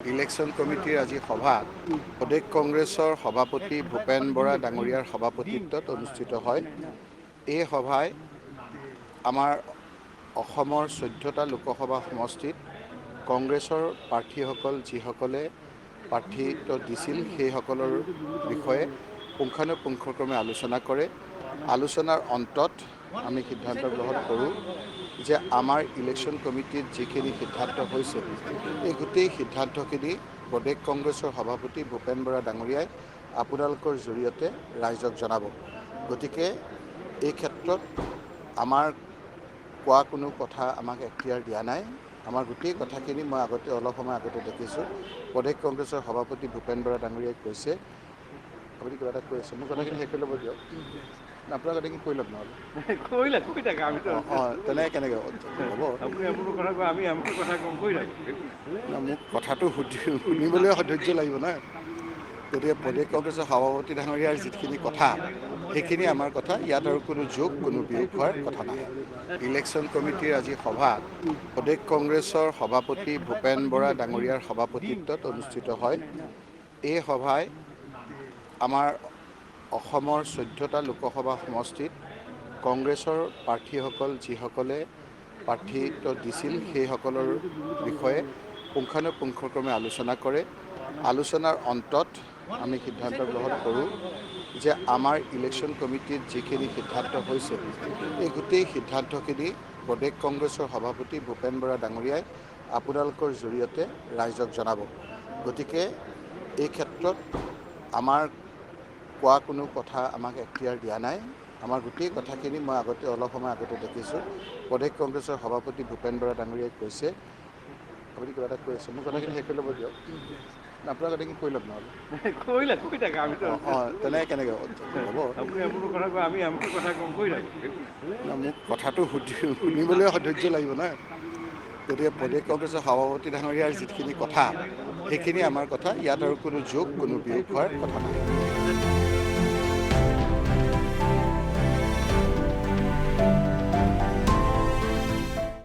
Election কমিটিৰ আজি সভা প্ৰদেশ কংগ্ৰেছৰ সভাপতি ভূপেন বৰা ডাঙৰীয়াৰ সভাপতিত্বত অনুষ্ঠিত হয়। এই সভায় আমাৰ অসমৰ 14টা লোকসভা সমষ্টিত কংগ্ৰেছৰ প্ৰাৰ্থীসকল যিসকলে প্ৰাৰ্থীত্ব দিছিল সেইসকলৰ বিষয়ে পুংখানুপুংখক্ৰমে আলোচনা কৰে। আলোচনাৰ অন্তত আমি সিদ্ধান্ত গ্ৰহণ কৰোঁ যে আমাৰ ইলেকশ্যন কমিটিত যিখিনি সিদ্ধান্ত হৈছে এই গোটেই সিদ্ধান্তখিনি প্ৰদেশ কংগ্ৰেছৰ সভাপতি ভূপেন বৰা ডাঙৰীয়াই আপোনালোকৰ জৰিয়তে ৰাইজক জনাব। গতিকে এই ক্ষেত্ৰত আমাৰ কোৱা কোনো কথা আমাক এখতিয়াৰ দিয়া নাই। আমাৰ গোটেই কথাখিনি মই অলপ সময় আগতে দেখিছোঁ। প্ৰদেশ কংগ্ৰেছৰ সভাপতি ভূপেন বৰা ডাঙৰীয়াই কৈছে, আপুনি কিবা এটা কৈ আছে, মোৰ কথাখিনি শেষ কৰি ল'ব দিয়ক। আপোনাৰ কথাখিনি কৈ লওক নহ'লে। তেনেকৈ কেনেকৈ হ'ব? মোক কথাটো শুনিবলৈ ধৈৰ্য লাগিব না। গতিকে প্ৰদেশ কংগ্ৰেছৰ সভাপতি ডাঙৰীয়াৰ যিখিনি কথা সেইখিনি আমাৰ কথা, ইয়াত আৰু কোনো যোগ কোনো বিয়োগ হোৱাৰ কথা নাই। ইলেকশ্যন কমিটিৰ আজি সভা প্ৰদেশ কংগ্ৰেছৰ সভাপতি ভূপেন বৰা ডাঙৰীয়াৰ সভাপতিত্বত অনুষ্ঠিত হয়। এই সভায় আমাৰ অসমৰ 14টা লোকসভা সমষ্টিত কংগ্ৰেছৰ প্ৰাৰ্থীসকল যিসকলে প্ৰাৰ্থীত্ব দিছিল সেইসকলৰ বিষয়ে পুংখানুপুংখক্ৰমে আলোচনা কৰে। আলোচনাৰ অন্তত আমি সিদ্ধান্ত গ্ৰহণ কৰোঁ যে আমাৰ ইলেকশ্যন কমিটিত যিখিনি সিদ্ধান্ত হৈছে এই গোটেই সিদ্ধান্তখিনি প্ৰদেশ কংগ্ৰেছৰ সভাপতি ভূপেন বৰা ডাঙৰীয়াই আপোনালোকৰ জৰিয়তে ৰাইজক জনাব। গতিকে এই ক্ষেত্ৰত আমাৰ কোৱা কোনো কথা আমাক এখতিয়াৰ দিয়া নাই। আমাৰ গোটেই কথাখিনি মই অলপ সময় আগতে দেখিছোঁ। প্ৰদেশ কংগ্ৰেছৰ সভাপতি ভূপেন বৰা ডাঙৰীয়াই কৈছে, আপুনি কিবা এটা কৈ আছে, মোৰ কথাখিনি শেষ কৰি ল'ব দিয়ক। আপোনাৰ কথাখিনি কৈ লওক নহ'লে। তেনেকৈ কেনেকৈ হ'ব? মোক কথাটো শুনিবলৈ ধৈৰ্য লাগিব না। গতিকে প্ৰদেশ কংগ্ৰেছৰ সভাপতি ডাঙৰীয়াৰ যিখিনি কথা সেইখিনি আমাৰ কথা, ইয়াত আৰু কোনো যোগ কোনো বিয়োগ হোৱাৰ কথা নাই।